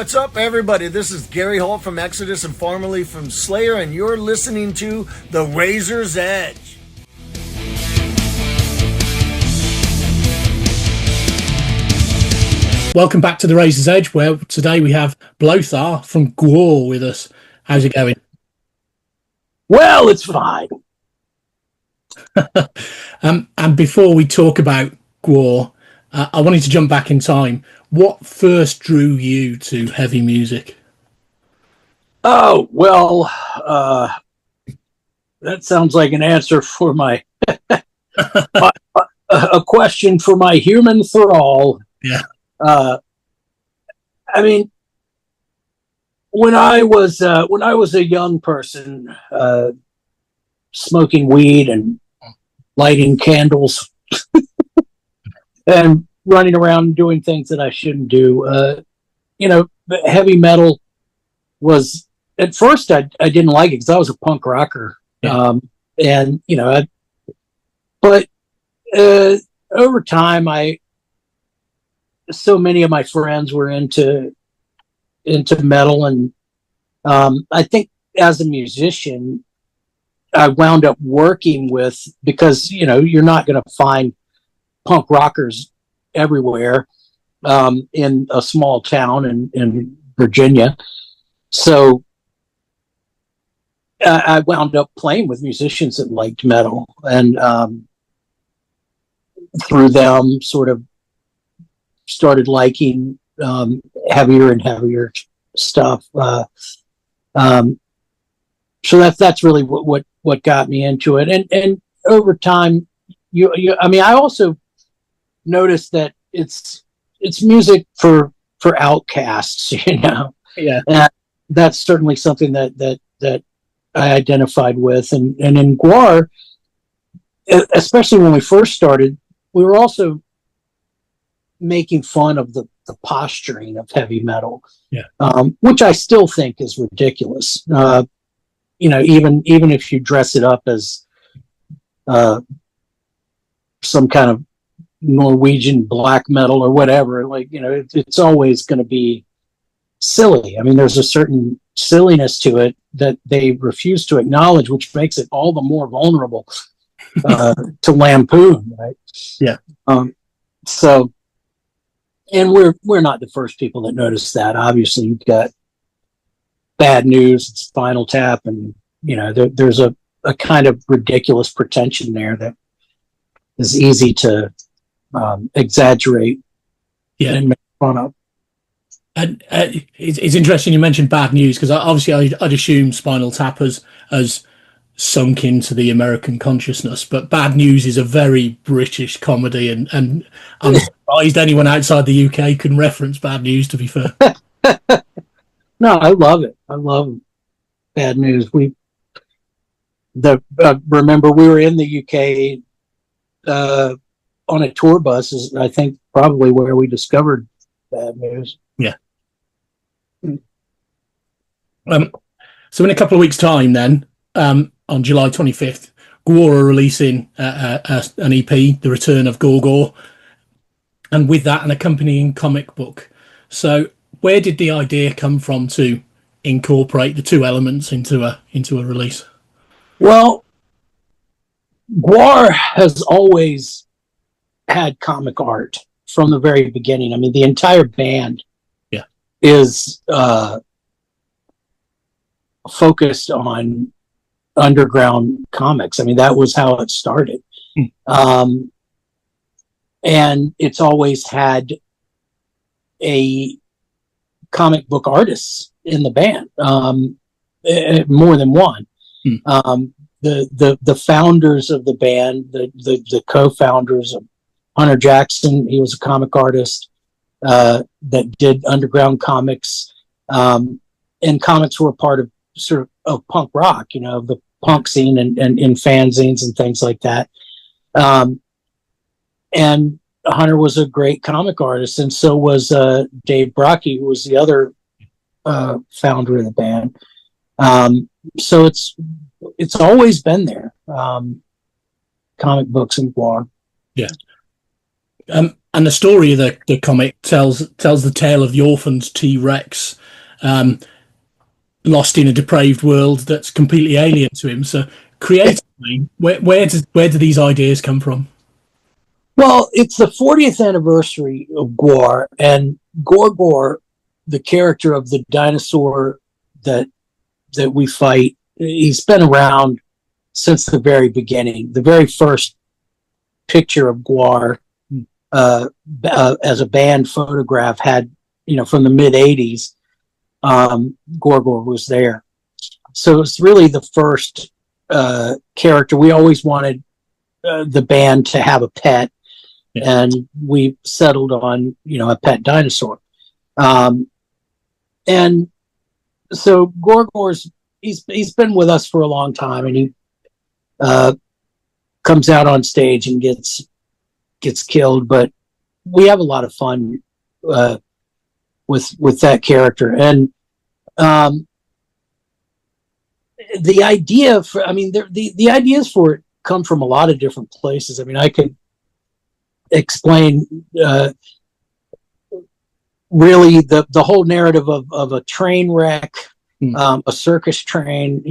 what's up, everybody? This is Gary Holt from Exodus and formerly from Slayer, and you're listening to The Razor's Edge. Welcome back to The Razor's Edge, where today we have Blöthar from GWAR with us. How's it going? Well, it's fine. And before we talk about GWAR, I wanted to jump back in time. What first drew you to heavy music? Oh, well, that sounds like an answer for my a question for my human thrall. Yeah. I mean, when I was a young person, smoking weed and lighting candles and running around doing things that I shouldn't do, heavy metal was, at first I didn't like it because I was a punk rocker. Yeah. But over time, so many of my friends were into metal, and I think as a musician, I wound up working with, because you're not going to find punk rockers everywhere in a small town in Virginia. So I wound up playing with musicians that liked metal, and through them sort of started liking heavier and heavier stuff. So that's really what got me into it. And over time, I also noticed that it's music for outcasts, Yeah. And that's certainly something that I identified with. And in GWAR, especially when we first started, we were also making fun of the posturing of heavy metal, which I still think is ridiculous. Even if you dress it up as some kind of Norwegian black metal or whatever, it's always going to be silly. I mean, there's a certain silliness to it that they refuse to acknowledge, which makes it all the more vulnerable to lampoon, right? Yeah. So, and we're not the first people that noticed that. Obviously, you've got Bad News, Spinal Tap, and there's a kind of ridiculous pretension there that is easy to exaggerate and make fun of. And it's interesting you mentioned Bad News, because obviously I'd assume Spinal Tap has sunk into the American consciousness, but Bad News is a very British comedy, and I'm surprised anyone outside the UK can reference Bad News, to be fair. No, I love it. I love Bad News. Remember we were in the UK on a tour bus, is I think probably where we discovered Bad News. Yeah. So in a couple of weeks' time, then, on July 25th, GWAR are releasing an EP, The Return of GWAR, and with that, an accompanying comic book. So where did the idea come from to incorporate the two elements into a release? Well, GWAR has always had comic art from the very beginning. I mean, the entire band is focused on underground comics. I mean, that was how it started. And it's always had a comic book artists in the band, more than one. The founders of the band, the co-founders of Hunter Jackson, he was a comic artist that did underground comics, and comics were a part of sort of punk rock, the punk scene and in fanzines and things like that. And Hunter was a great comic artist, and so was Dave Brocky, who was the other founder of the band. So it's always been there. Comic books and GWAR. Yeah. and the story of the comic tells the tale of the orphaned T-Rex, lost in a depraved world that's completely alien to him. So creatively, where do these ideas come from? Well, it's the 40th anniversary of GWAR, and GWAR, the character of the dinosaur that we fight, he's been around since the very beginning. The very first picture of GWAR as a band photograph had, from the mid 80s, Gorgor was there. So it's really the first character. We always wanted the band to have a pet, and we settled on, a pet dinosaur. And so Gorgor's, he's been with us for a long time, and he comes out on stage and gets killed, but we have a lot of fun with that character. And the idea for, the ideas for it come from a lot of different places. I could explain really the whole narrative of a train wreck, a circus train.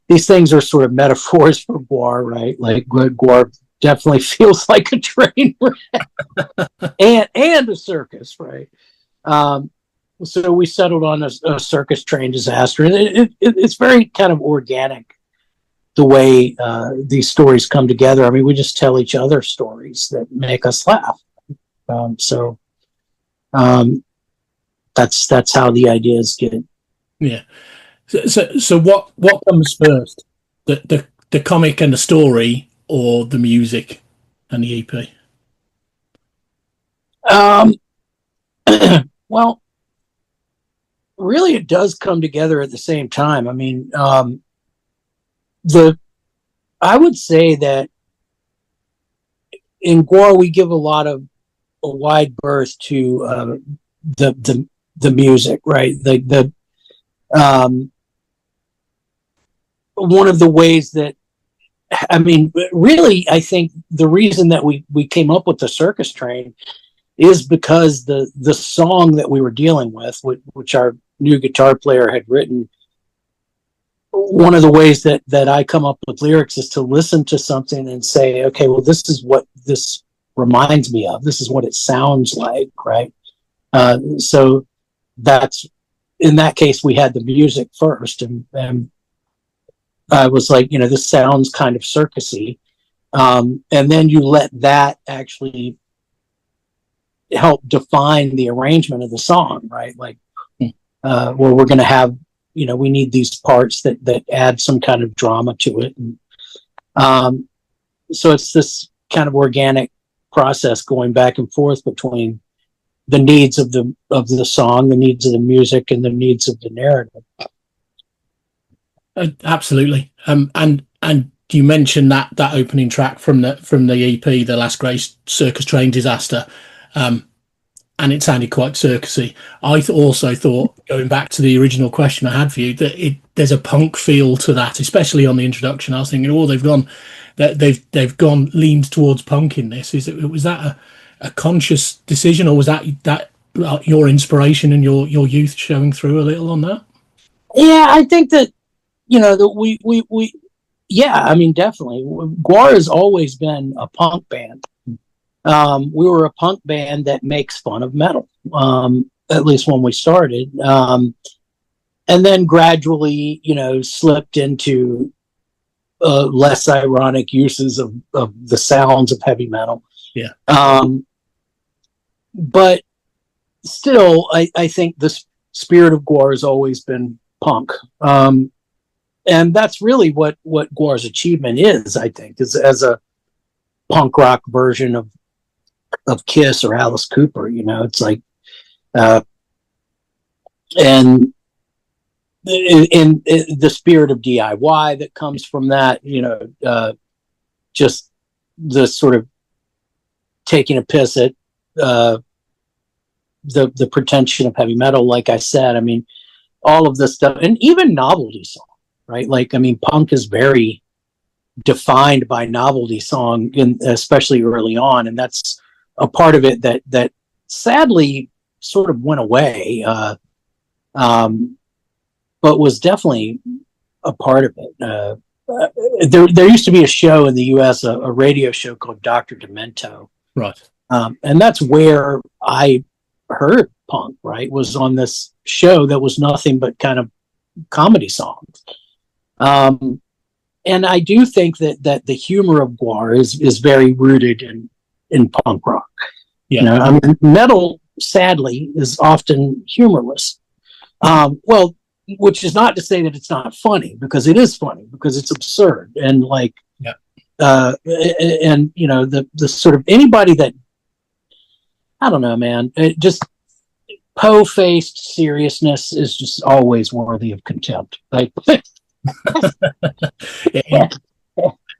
These things are sort of metaphors for GWAR, right? Like GWAR definitely feels like a train wreck and a circus, right? So we settled on a circus train disaster, and it's very kind of organic the way these stories come together. We just tell each other stories that make us laugh. So that's how the ideas get. Yeah. So what comes first, the comic and the story, or the music and the EP? Well, really, it does come together at the same time. I would say that in GWAR we give a wide berth to the music, right? One of the ways that, really, I think the reason that we came up with the circus train is because the song that we were dealing with, which our new guitar player had written, one of the ways that I come up with lyrics is to listen to something and say, okay, well, this is what this reminds me of. This is what it sounds like, right? So that's, in that case, we had the music first, and I was like, this sounds kind of circusy. And then you let that actually help define the arrangement of the song, right? Like, where we're going to have, we need these parts that add some kind of drama to it. And, so it's this kind of organic process going back and forth between the needs of the song, the needs of the music, and the needs of the narrative. Absolutely. And you mentioned that opening track from the EP, The Last Great Circus Train Disaster, and it sounded quite circusy. I also thought, going back to the original question I had for you, that there's a punk feel to that, especially on the introduction. I was thinking, they've gone leaned towards punk in this. Was that a conscious decision, or was that your inspiration and your youth showing through a little on that? Yeah, I think that, that we definitely. GWAR has always been a punk band. We were a punk band that makes fun of metal, at least when we started. And then gradually, slipped into less ironic uses of the sounds of heavy metal. Yeah. But still, I think the spirit of GWAR has always been punk. And that's really what GWAR's achievement is, I think, is as a punk rock version of Kiss or Alice Cooper. It's like, and in the spirit of DIY that comes from that, just the sort of taking a piss at the pretension of heavy metal. Like I said, all of this stuff, and even novelty song, right? Like, punk is very defined by novelty song, especially early on, and that's a part of it that sadly sort of went away, but was definitely a part of it. There used to be a show in the U.S., a radio show called Dr. Demento. Right. And that's where I heard punk, right, was on this show that was nothing but kind of comedy songs. And I do think that the humor of GWAR is very rooted in punk rock. Yeah. You know, I mean, metal, sadly, is often humorless. Well, which is not to say that it's not funny, because it is funny, because it's absurd. And like, yeah. And you know, the sort of anybody that, I don't know, man, it just po-faced seriousness is just always worthy of contempt. Like, Yeah.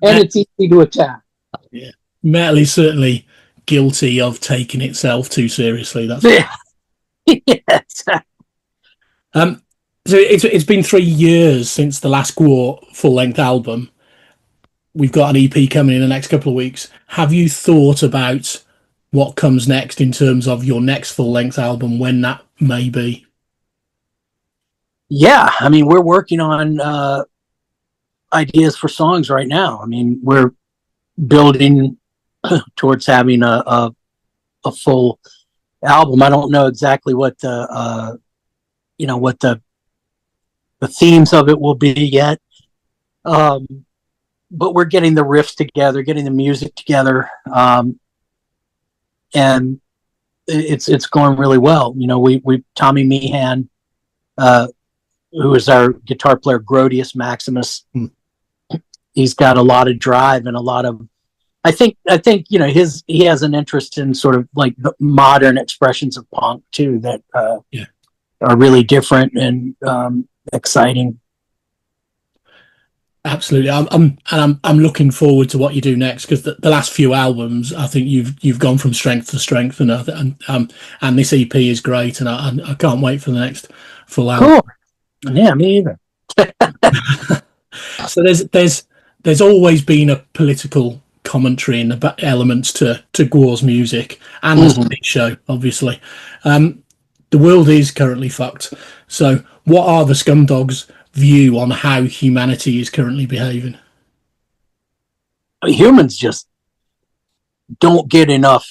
and it's easy to attack. Yeah. Metal is certainly guilty of taking itself too seriously. That's Yes. So it's been 3 years since the last GWAR full-length album. We've got an EP coming in the next couple of weeks. Have you thought about what comes next in terms of your next full-length album, when that may be? Yeah, I mean, we're working on ideas for songs right now. I mean, we're building towards having a full album. I don't know exactly what the themes of it will be yet, but we're getting the riffs together, getting the music together, and it's going really well. You know, we Tommy Meehan, who is our guitar player, Grodius Maximus. He's got a lot of drive and a lot of, I think, you know, he has an interest in sort of like the modern expressions of punk too, that are really different and exciting. Absolutely. I'm looking forward to what you do next, because the last few albums, I think you've gone from strength to strength, and this EP is great, and I can't wait for the next full album. Cool. Yeah, me either. So there's always been a political commentary and the elements to GWAR's music and the stage show, obviously. The world is currently fucked. So what are the Scumdogs' view on how humanity is currently behaving? Humans just don't get enough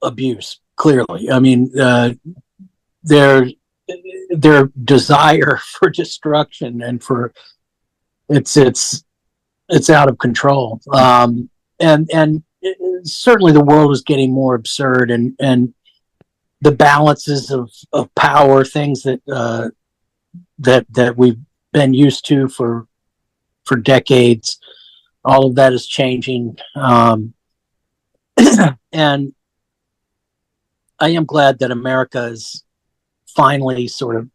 abuse, clearly. I mean, their desire for destruction and for it's out of control. And certainly the world is getting more absurd, and the balances of power, things that we've been used to for decades, all of that is changing. And I am glad that America is finally sort of,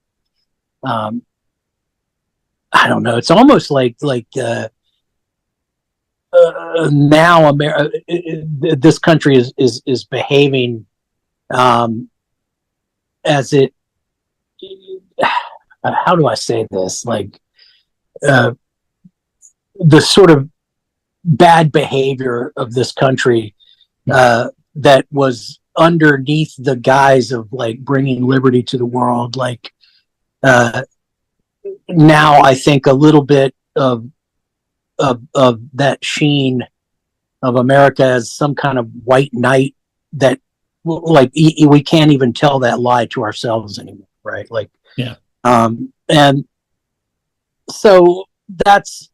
I don't know, it's almost like now this country is behaving as it, how do I say this? Like, the sort of bad behavior of this country that was underneath the guise of like bringing liberty to the world. Like, now I think a little bit of that sheen of America as some kind of white knight that, like, we can't even tell that lie to ourselves anymore, right? Like, yeah. And so that's,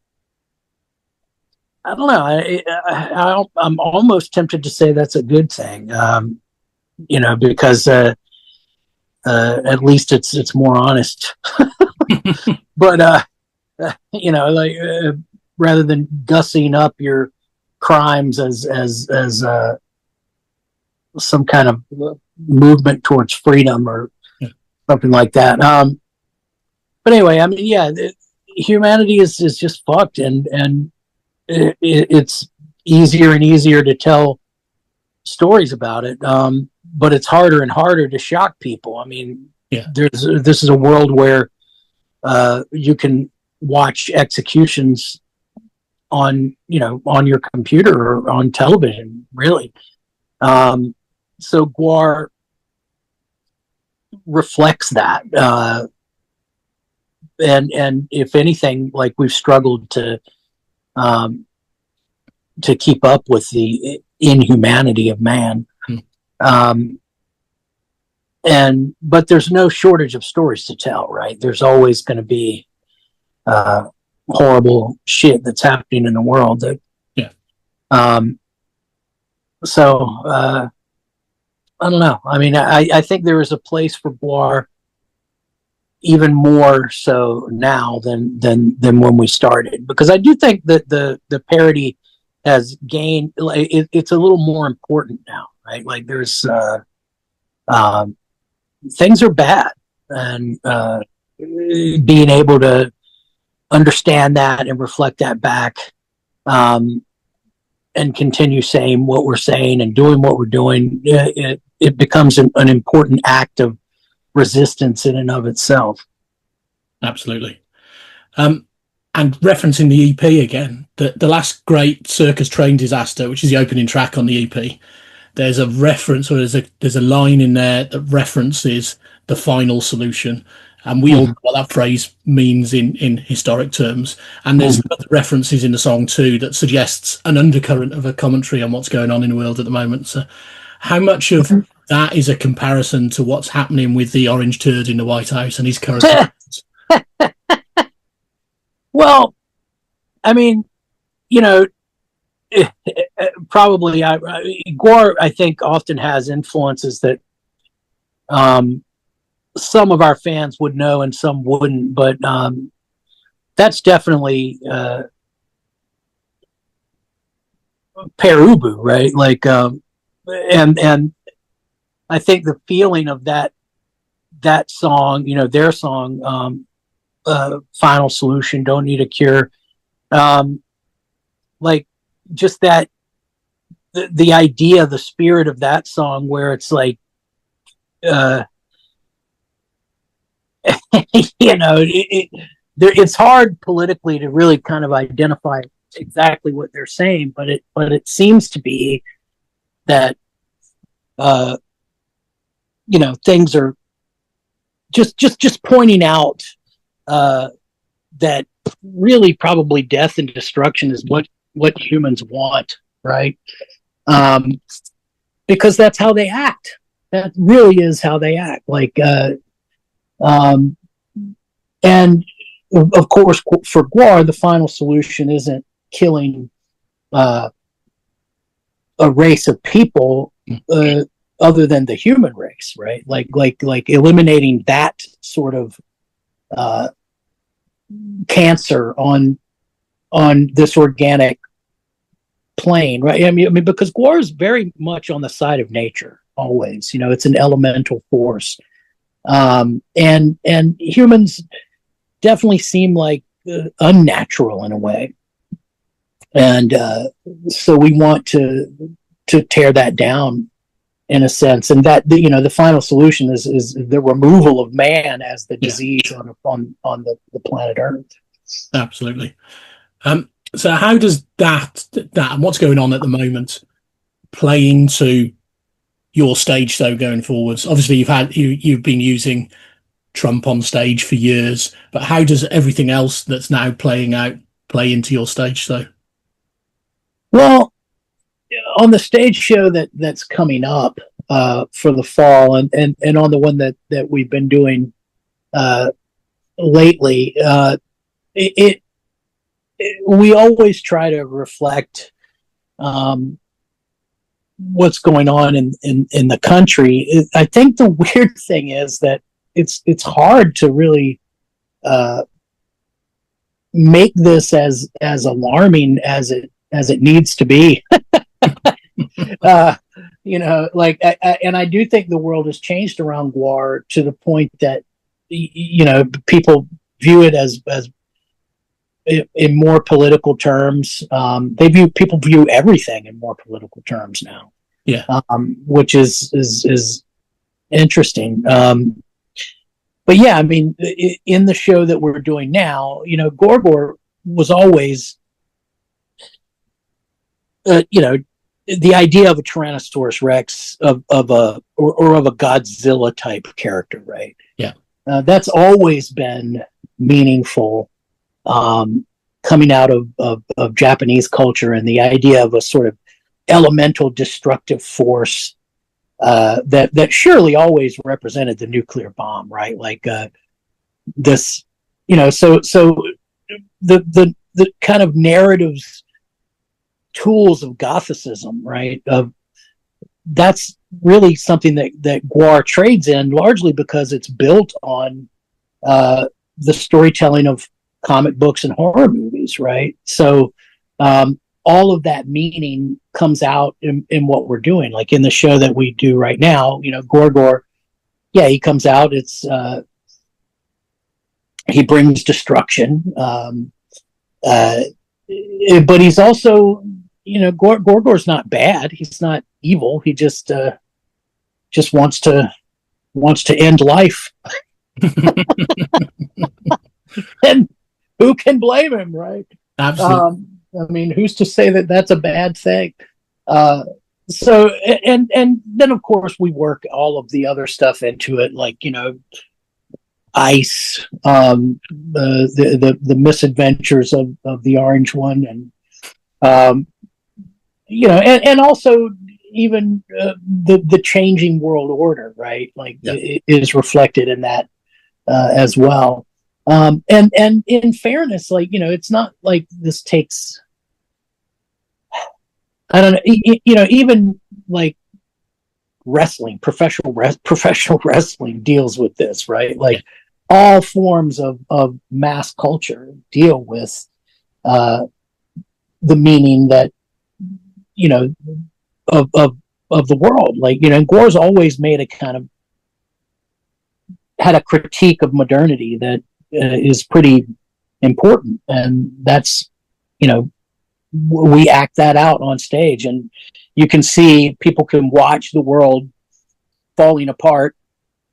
I don't know. I'm almost tempted to say that's a good thing, you know, because at least it's more honest. But you know, like, rather than gussing up your crimes as some kind of movement towards freedom or something like that. But anyway, I mean, yeah, humanity is just fucked, and it's easier and easier to tell stories about it, but it's harder and harder to shock people. I mean, this is a world where you can watch executions on your computer or on television, really, so GWAR reflects that, and if anything, like we've struggled to keep up with the inhumanity of man. But there's no shortage of stories to tell, right? There's always going to be horrible shit that's happening in the world. So I don't know. I mean, I think there is a place for GWAR even more so now than when we started, because I do think that the parody has gained. It's a little more important now, right? Like there's things are bad, and being able to understand that and reflect that back, and continue saying what we're saying and doing what we're doing, it becomes an important act of resistance in and of itself. Absolutely. And referencing the EP again, the last great circus train disaster, which is the opening track on the EP, there's a reference, or there's a line in there that references the final solution, and we all know what that phrase means in historic terms. And there's other references in the song too that suggests an undercurrent of a commentary on what's going on in the world at the moment. So how much of that is a comparison to what's happening with the orange turd in the White House and his correspondence? Well, I mean, you know, probably GWAR, I think, often has influences that some of our fans would know and some wouldn't, but that's definitely Perubu, right? Like, and I think the feeling of that song, you know, their song, Final Solution, Don't Need a Cure, like just that the idea, the spirit of that song, where it's like, you know, it's hard politically to really kind of identify exactly what they're saying, but it seems to be that you know, things are just pointing out that really probably death and destruction is what humans want, right? Because that's how they act. That really is how they act. Like, and of course, for GWAR, the final solution isn't killing a race of people other than the human race, right? Like eliminating that sort of cancer on this organic plane, right? I mean, because GWAR is very much on the side of nature always. You know, it's an elemental force, and humans definitely seem like unnatural in a way, and so we want to tear that down in a sense, and that, you know, the final solution is the removal of man as the disease on the planet Earth. Absolutely. So how does that and what's going on at the moment play into your stage show going forwards? Obviously, you've been using Trump on stage for years, but how does everything else that's now playing out play into your stage show? Well, on the stage show that's coming up for the fall, and on the one that we've been doing lately, we always try to reflect what's going on in the country. I think the weird thing is that it's hard to really make this as alarming as it needs to be. You know, like, and I do think the world has changed around GWAR to the point that, you know, people view it as in more political terms. People view everything in more political terms now. Yeah. Which is interesting. But yeah, I mean, in the show that we're doing now, you know, GWAR was always, you know, the idea of a Tyrannosaurus Rex of a or of a Godzilla type character, right? Yeah. That's always been meaningful, coming out of Japanese culture, and the idea of a sort of elemental destructive force that surely always represented the nuclear bomb, right? Like this, so the kind of narratives tools of Gothicism, right? That's really something that GWAR trades in, largely because it's built on the storytelling of comic books and horror movies, right? So all of that meaning comes out in what we're doing. Like in the show that we do right now, Gorgor, yeah, he comes out. It's he brings destruction, but he's also, Gorgor's not bad. He's not evil. He just wants to end life. And who can blame him, right? Absolutely. I mean, who's to say that that's a bad thing? So, and then of course we work all of the other stuff into it, like ice, the misadventures of the Orange One, and and also even the changing world order, right? Like it is reflected in that as well. And in fairness, like it's not like this takes, I don't know, even like wrestling, professional wrestling deals with this, right? Like all forms of mass culture deal with the meaning that of the world. Like and GWAR's always made had a critique of modernity that is pretty important, and that's we act that out on stage, and you can see people can watch the world falling apart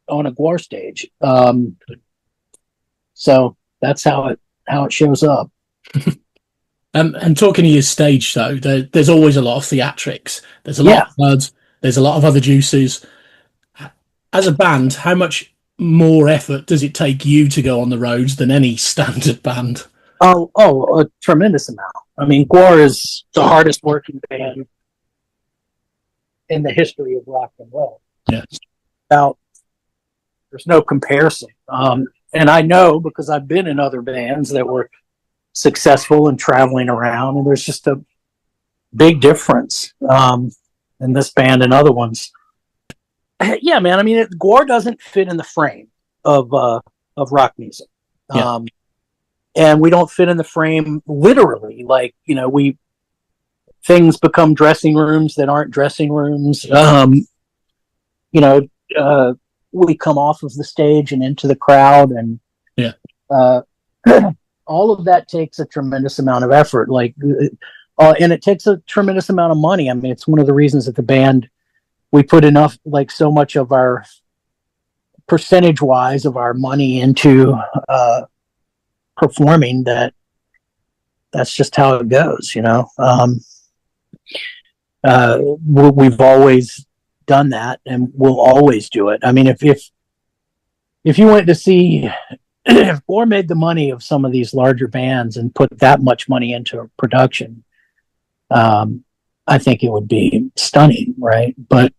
on a GWAR stage. So that's how it shows up. And talking to your stage show, there's always a lot of theatrics. There's a lot of blood. There's a lot of other juices. As a band, how much more effort does it take you to go on the roads than any standard band? Oh, a tremendous amount. I mean, GWAR is the hardest working band in the history of rock and roll. Yeah. There's no comparison. And I know because I've been in other bands that were successful and traveling around, and there's just a big difference in this band and other ones. Yeah, man. I mean, GWAR doesn't fit in the frame of rock music. Yeah. And we don't fit in the frame literally. Like, things become dressing rooms that aren't dressing rooms. We come off of the stage and into the crowd, and all of that takes a tremendous amount of effort. Like, and it takes a tremendous amount of money. I mean, it's one of the reasons that the band, we put enough, like so much of our percentage wise of our money into performing that's just how it goes. We've always done that, and we'll always do it. I mean, if you went to see, if GWAR made the money of some of these larger bands and put that much money into production, I think it would be stunning, right? But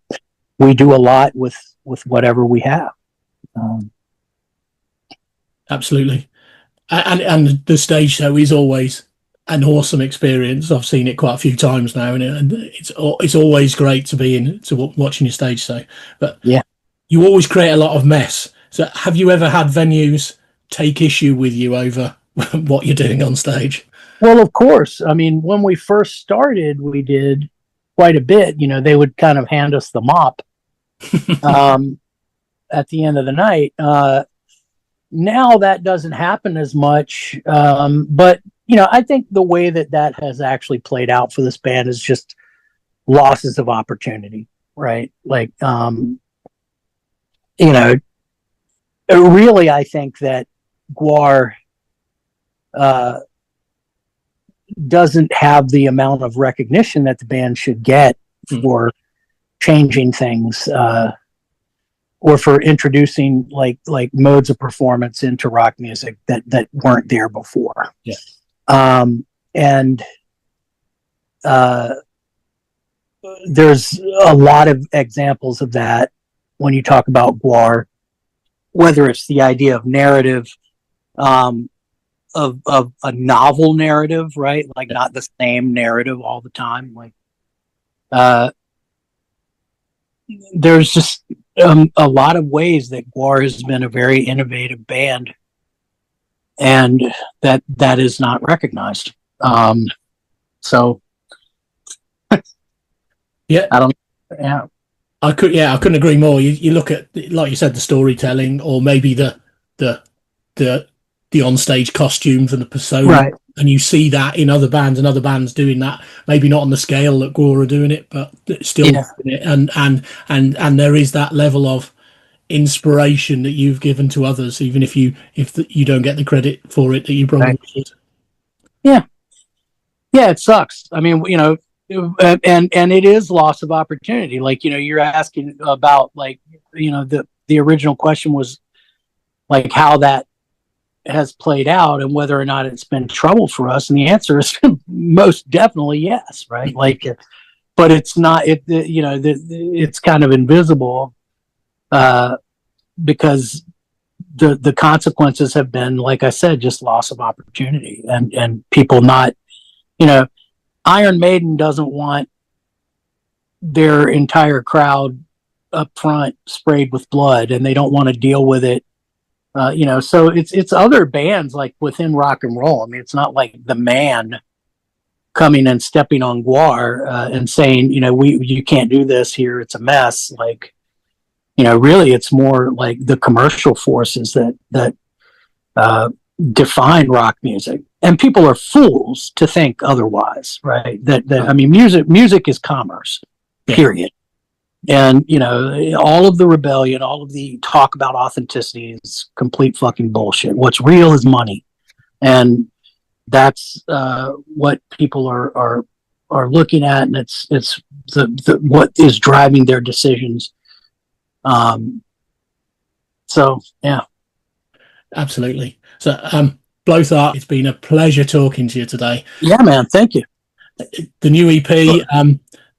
we do a lot with whatever we have. Absolutely. And the stage show is always an awesome experience. I've seen it quite a few times now, and it's always great to be watching your stage show. But yeah, you always create a lot of mess. So have you ever had venues take issue with you over what you're doing on stage? Well, of course. I mean, when we first started, we did quite a bit. They would kind of hand us the mop at the end of the night. Now that doesn't happen as much. But, I think the way that has actually played out for this band is just losses of opportunity, right? Like, really, I think that GWAR doesn't have the amount of recognition that the band should get for changing things, or for introducing like modes of performance into rock music that weren't there before. Yeah. And there's a lot of examples of that when you talk about GWAR, whether it's the idea of narrative, of a novel narrative, right? Like not the same narrative all the time. Like, there's just a lot of ways that GWAR has been a very innovative band, and that is not recognized. So yeah, I don't. Yeah, I couldn't agree more. You look at, like you said, the storytelling, or maybe the onstage costumes and the persona, right. And you see that in other bands, and other bands doing that. Maybe not on the scale that GWAR are doing it, but still doing it. And there is that level of inspiration that you've given to others, even if you don't get the credit for it that you probably should. Yeah, it sucks. I mean, and it is loss of opportunity. Like, you're asking about, like, the original question was like how that has played out and whether or not it's been trouble for us, and the answer is most definitely yes, right? Like, but it's not. It's kind of invisible, because the consequences have been, like I said, just loss of opportunity, and people not, Iron Maiden doesn't want their entire crowd up front sprayed with blood, and they don't want to deal with it. So it's other bands like within rock and roll. I mean, it's not like the Man coming and stepping on GWAR and saying, you can't do this here. It's a mess. Like, really, it's more like the commercial forces that define rock music, and people are fools to think otherwise, right? I mean, music is commerce, period. And, all of the rebellion, all of the talk about authenticity is complete fucking bullshit. What's real is money. And that's what people are looking at. And it's the what is driving their decisions. So, yeah. Absolutely. So, Blöthar, it's been a pleasure talking to you today. Yeah, man. Thank you. The new EP,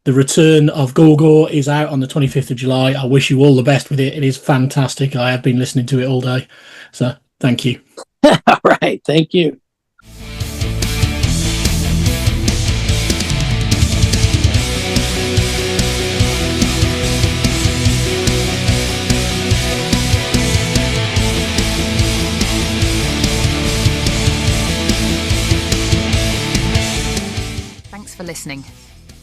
The Return of GWAR, is out on the 25th of July. I wish you all the best with it. It is fantastic. I have been listening to it all day. So thank you. All right. Thank you. Thanks for listening.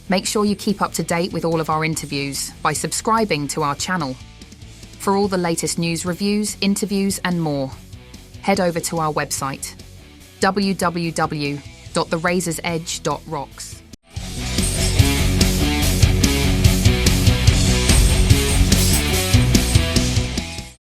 Make sure you keep up to date with all of our interviews by subscribing to our channel. For all the latest news, reviews, interviews, and more, head over to our website, www.therazorsedge.rocks.